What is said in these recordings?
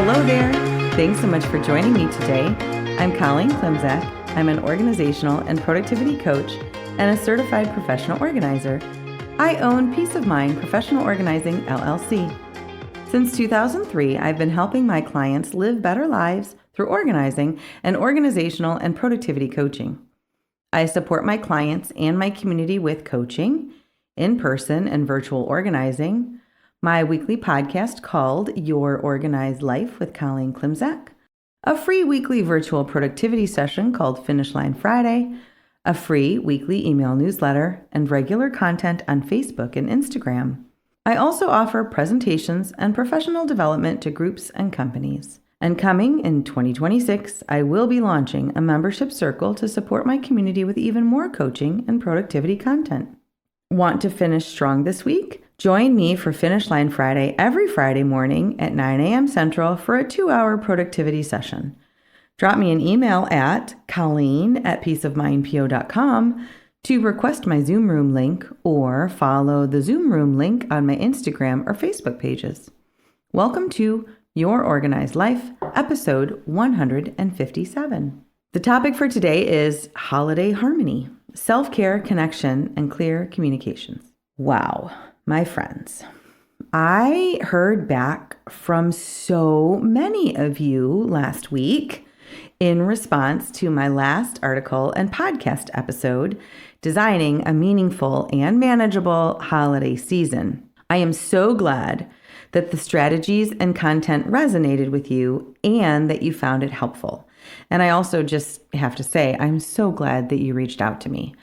Hello there. Thanks so much for joining me today. I'm Colleen Klimczak. I'm an organizational and productivity coach and a certified professional organizer. I own Peace of Mind Professional Organizing, LLC. Since 2003, I've been helping my clients live better lives through organizing and organizational and productivity coaching. I support my clients and my community with coaching, in-person and virtual organizing, my weekly podcast called Your Organized Life with Colleen Klimczak, a free weekly virtual productivity session called Finish Line Friday, a free weekly email newsletter, and regular content on Facebook and Instagram. I also offer presentations and professional development to groups and companies. And coming in 2026, I will be launching a membership circle to support my community with even more coaching and productivity content. Want to finish strong this week? Join me for Finish Line Friday every Friday morning at 9 a.m. Central for a 2-hour productivity session. Drop me an email at colleen@peaceofmindpo.com to request my Zoom room link or follow the Zoom room link on my Instagram or Facebook pages. Welcome to Your Organized Life, episode 157. The topic for today is holiday harmony, self-care, connection, and clear communications. Wow. My friends, I heard back from so many of you last week in response to my last article and podcast episode, Designing a Meaningful and Manageable Holiday Season. I am so glad that the strategies and content resonated with you and that you found it helpful. And I also just have to say, I'm so glad that you reached out to me.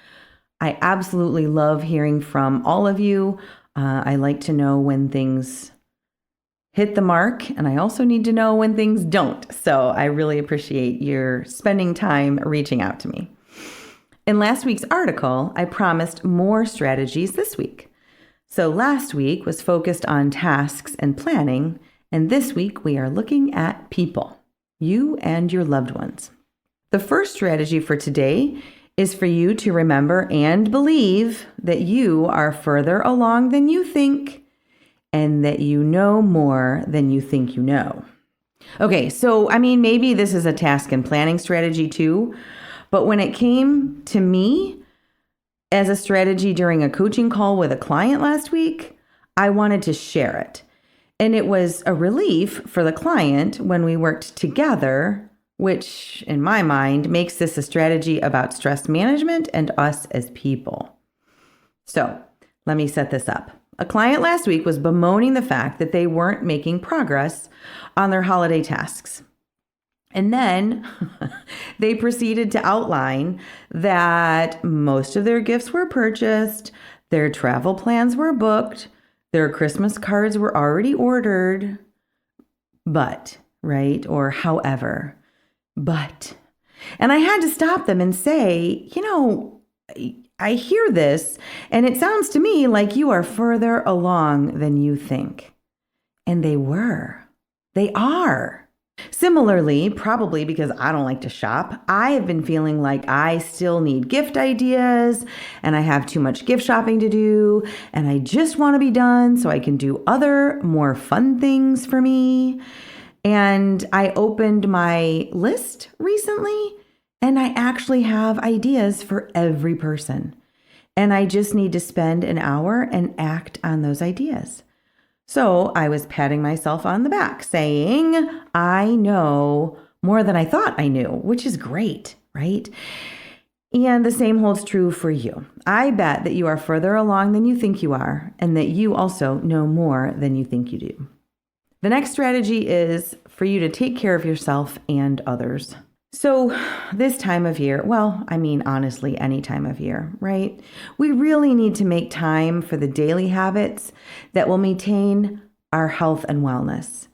I absolutely love hearing from all of you. I like to know when things hit the mark, and I also need to know when things don't. So I really appreciate your spending time reaching out to me. In last week's article, I promised more strategies this week. So last week was focused on tasks and planning, and this week we are looking at people, you and your loved ones. The first strategy for today is for you to remember and believe that you are further along than you think and that you know more than you think you know. Okay, so maybe this is a task and planning strategy too, but when it came to me as a strategy during a coaching call with a client last week, I wanted to share it. And it was a relief for the client when we worked together, which in my mind makes this a strategy about stress management and us as people. So let me set this up. A client last week was bemoaning the fact that they weren't making progress on their holiday tasks. And then they proceeded to outline that most of their gifts were purchased, their travel plans were booked, their Christmas cards were already ordered, but, or however. But, and I had to stop them and say, I hear this and it sounds to me like you are further along than you think. And they are. Similarly, probably because I don't like to shop, I have been feeling like I still need gift ideas and I have too much gift shopping to do and I just want to be done so I can do other more fun things for me. And I opened my list recently and I actually have ideas for every person. And I just need to spend an hour and act on those ideas. So I was patting myself on the back saying, I know more than I thought I knew, which is great, right? And the same holds true for you. I bet that you are further along than you think you are and that you also know more than you think you do. The next strategy is for you to take care of yourself and others. So this time of year, honestly, any time of year, right? We really need to make time for the daily habits that will maintain our health and wellness.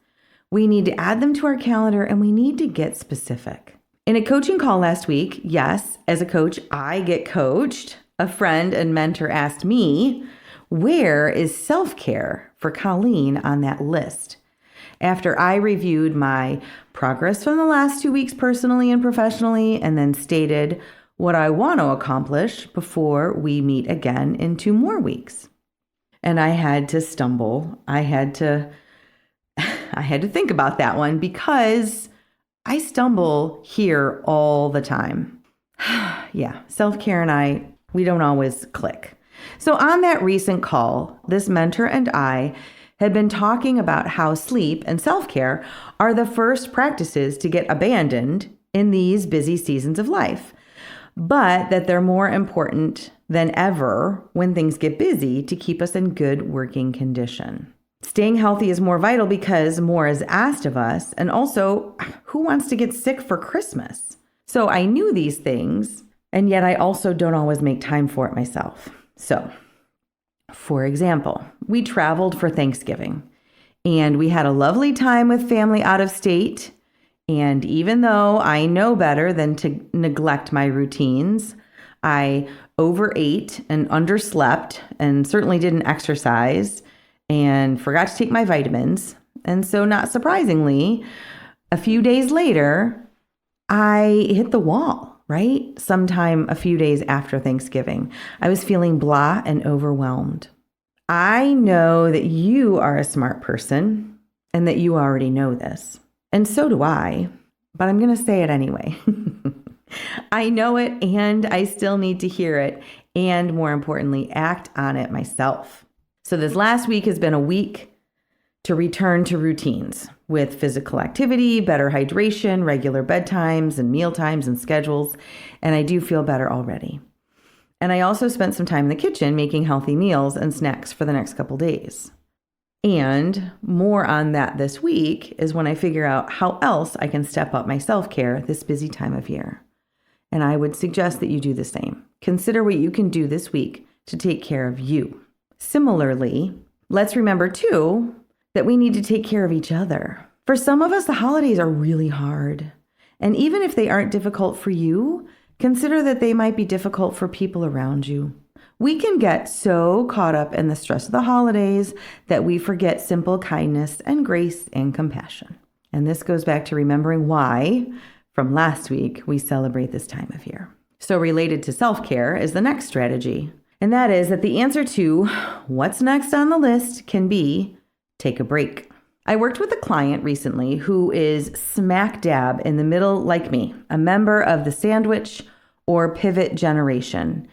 We need to add them to our calendar and we need to get specific. In a coaching call last week, yes, as a coach, I get coached. A friend and mentor asked me, where is self-care for Colleen on that list? After I reviewed my progress from the last 2 weeks personally and professionally, and then stated what I want to accomplish before we meet again in 2 more weeks. And I had to stumble. I I had to think about that one because I stumble here all the time. Yeah, self-care and we don't always click. So on that recent call, this mentor and I had been talking about how sleep and self-care are the first practices to get abandoned in these busy seasons of life, but that they're more important than ever when things get busy to keep us in good working condition. Staying healthy is more vital because more is asked of us, and also, who wants to get sick for Christmas? So I knew these things, and yet I also don't always make time for it myself. So, for example, we traveled for Thanksgiving, and we had a lovely time with family out of state. And even though I know better than to neglect my routines, I overate and underslept and certainly didn't exercise and forgot to take my vitamins. And so, not surprisingly, a few days later, I hit the wall, right? Sometime a few days after Thanksgiving. I was feeling blah and overwhelmed. I know that you are a smart person and that you already know this. And so do I, but I'm going to say it anyway. I know it and I still need to hear it and, more importantly, act on it myself. So this last week has been a week to return to routines with physical activity, better hydration, regular bedtimes and meal times and schedules, and I do feel better already. And I also spent some time in the kitchen making healthy meals and snacks for the next couple days. And more on that this week is when I figure out how else I can step up my self-care this busy time of year. And I would suggest that you do the same. Consider what you can do this week to take care of you. Similarly, let's remember too that we need to take care of each other. For some of us, the holidays are really hard. And even if they aren't difficult for you, consider that they might be difficult for people around you. We can get so caught up in the stress of the holidays that we forget simple kindness and grace and compassion. And this goes back to remembering why, from last week, we celebrate this time of year. So related to self-care is the next strategy. And that is that the answer to what's next on the list can be take a break. I worked with a client recently who is smack dab in the middle like me, a member of the sandwich or pivot generation.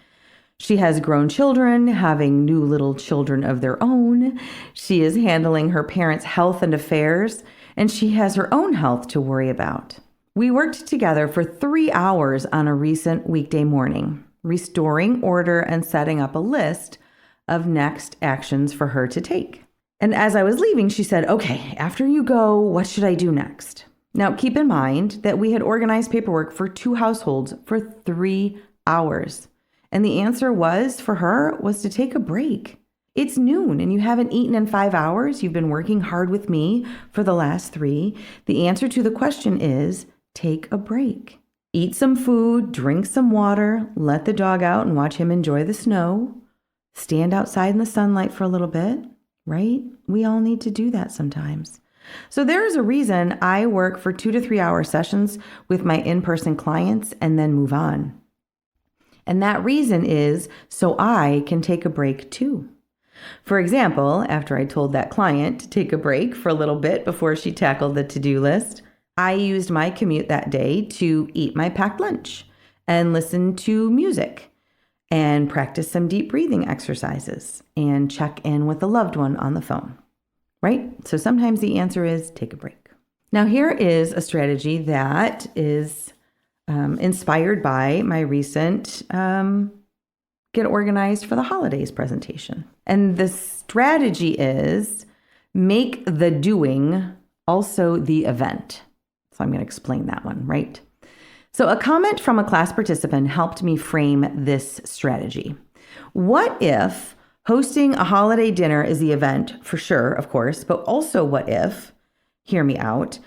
She has grown children, having new little children of their own. She is handling her parents' health and affairs, and she has her own health to worry about. We worked together for 3 hours on a recent weekday morning, restoring order and setting up a list of next actions for her to take. And as I was leaving, she said, "Okay, after you go, what should I do next?" Now, keep in mind that we had organized paperwork for 2 households for 3 hours. And the answer for her was to take a break. It's noon and you haven't eaten in 5 hours. You've been working hard with me for the last 3. The answer to the question is take a break. Eat some food, drink some water, let the dog out and watch him enjoy the snow. Stand outside in the sunlight for a little bit, right? We all need to do that sometimes. So there is a reason I work for 2 to 3 hour sessions with my in-person clients and then move on. And that reason is so I can take a break too. For example, after I told that client to take a break for a little bit before she tackled the to-do list, I used my commute that day to eat my packed lunch and listen to music and practice some deep breathing exercises and check in with a loved one on the phone, right? So sometimes the answer is take a break. Now here is a strategy that is inspired by my recent Get Organized for the Holidays presentation. And the strategy is make the doing also the event. So I'm going to explain that one, right? So a comment from a class participant helped me frame this strategy. What if hosting a holiday dinner is the event? For sure, of course, but also what if, hear me out,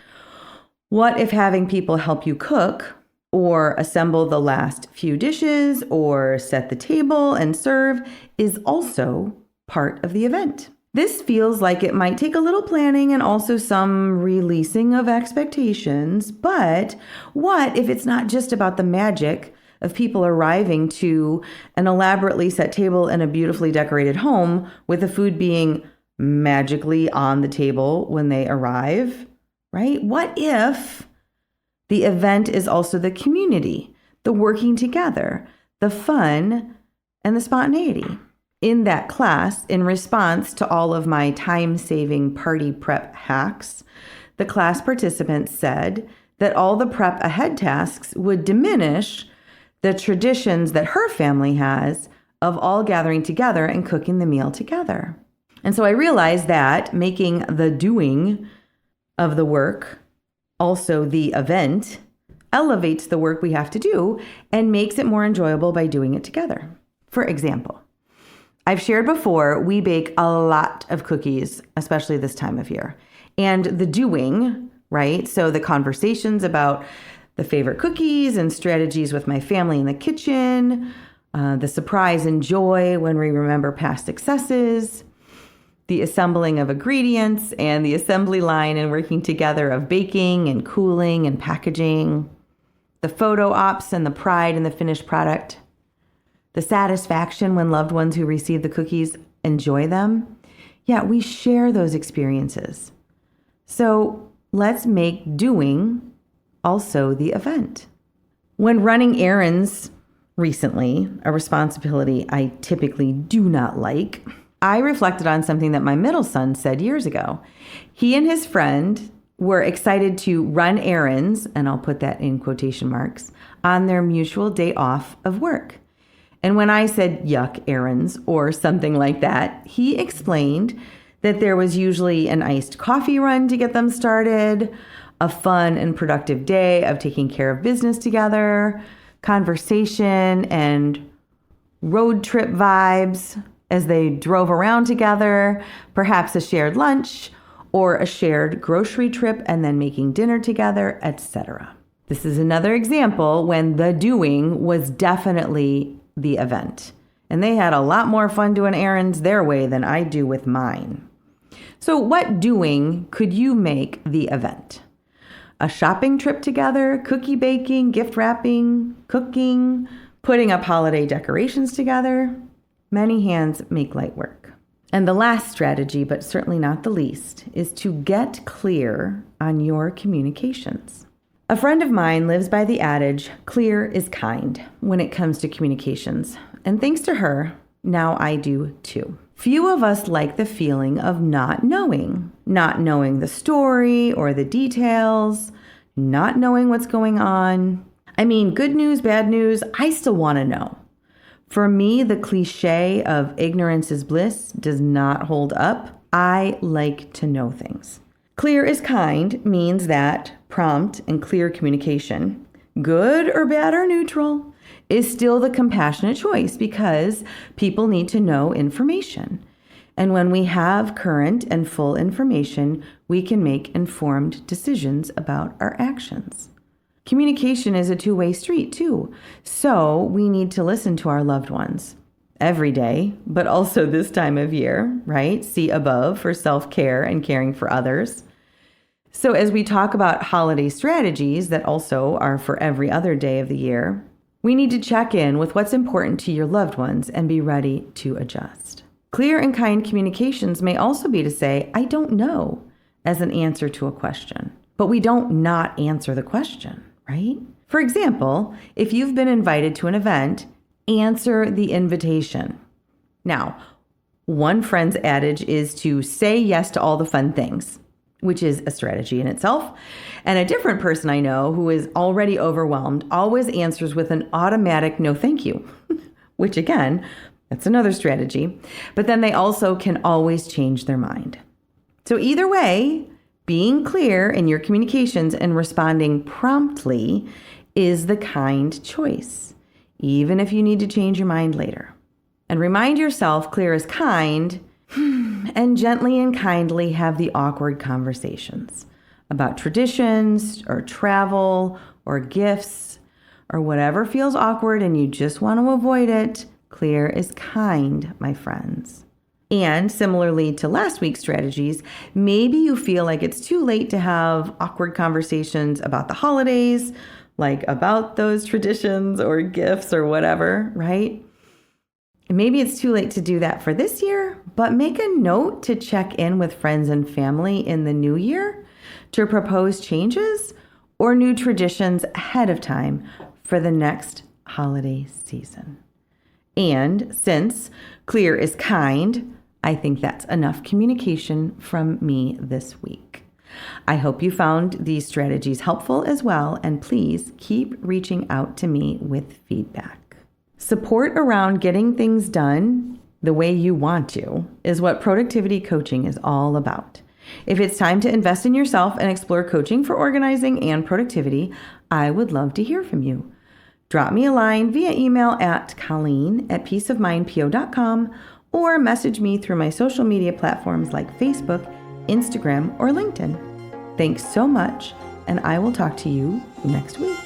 what if having people help you cook or assemble the last few dishes or set the table and serve is also part of the event? This feels like it might take a little planning and also some releasing of expectations, but what if it's not just about the magic of people arriving to an elaborately set table in a beautifully decorated home with the food being magically on the table when they arrive, right? What if the event is also the community, the working together, the fun, and the spontaneity? In that class, in response to all of my time-saving party prep hacks, the class participants said that all the prep ahead tasks would diminish the traditions that her family has of all gathering together and cooking the meal together. And so I realized that making the doing of the work also the event elevates the work we have to do and makes it more enjoyable by doing it together. For example, I've shared before, we bake a lot of cookies, especially this time of year. And the doing, right? So the conversations about the favorite cookies and strategies with my family in the kitchen, the surprise and joy when we remember past successes, the assembling of ingredients and the assembly line and working together of baking and cooling and packaging, the photo ops and the pride in the finished product, the satisfaction when loved ones who receive the cookies enjoy them. Yeah, we share those experiences. So let's make doing also the event. When running errands recently, a responsibility I typically do not like, I reflected on something that my middle son said years ago. He and his friend were excited to run errands, and I'll put that in quotation marks, on their mutual day off of work. And when I said yuck errands or something like that, he explained that there was usually an iced coffee run to get them started, a fun and productive day of taking care of business together, conversation and road trip vibes as they drove around together, perhaps a shared lunch or a shared grocery trip and then making dinner together, etc. This is another example when the doing was definitely the event. And they had a lot more fun doing errands their way than I do with mine. So what doing could you make the event? A shopping trip together, cookie baking, gift wrapping, cooking, putting up holiday decorations together. Many hands make light work. And the last strategy, but certainly not the least, is to get clear on your communications. A friend of mine lives by the adage, clear is kind, when it comes to communications. And thanks to her, now I do too. Few of us like the feeling of not knowing the story or the details, not knowing what's going on. I mean, good news, bad news, I still want to know. For me, the cliche of ignorance is bliss does not hold up. I like to know things. Clear is kind means that prompt and clear communication, good or bad or neutral, is still the compassionate choice because people need to know information. And when we have current and full information, we can make informed decisions about our actions. Communication is a two-way street too. So we need to listen to our loved ones every day, but also this time of year, right? See above for self-care and caring for others. So as we talk about holiday strategies that also are for every other day of the year, we need to check in with what's important to your loved ones and be ready to adjust. Clear and kind communications may also be to say, I don't know, as an answer to a question. But we don't not answer the question, right? For example, if you've been invited to an event, answer the invitation. Now, one friend's adage is to say yes to all the fun things, which is a strategy in itself. And a different person I know who is already overwhelmed always answers with an automatic no thank you, which again, that's another strategy. But then they also can always change their mind. So either way, being clear in your communications and responding promptly is the kind choice, even if you need to change your mind later. And remind yourself clear is kind, and gently and kindly have the awkward conversations about traditions or travel or gifts or whatever feels awkward and you just want to avoid it. Clear is kind, my friends. And similarly to last week's strategies, maybe you feel like it's too late to have awkward conversations about the holidays, like about those traditions or gifts or whatever, right? Maybe it's too late to do that for this year, but make a note to check in with friends and family in the new year to propose changes or new traditions ahead of time for the next holiday season. And since clear is kind, I think that's enough communication from me this week. I hope you found these strategies helpful as well, and please keep reaching out to me with feedback. Support around getting things done the way you want to is what productivity coaching is all about. If it's time to invest in yourself and explore coaching for organizing and productivity, I would love to hear from you. Drop me a line via email at colleen@peaceofmindpo.com or message me through my social media platforms like Facebook, Instagram, or LinkedIn. Thanks so much, and I will talk to you next week.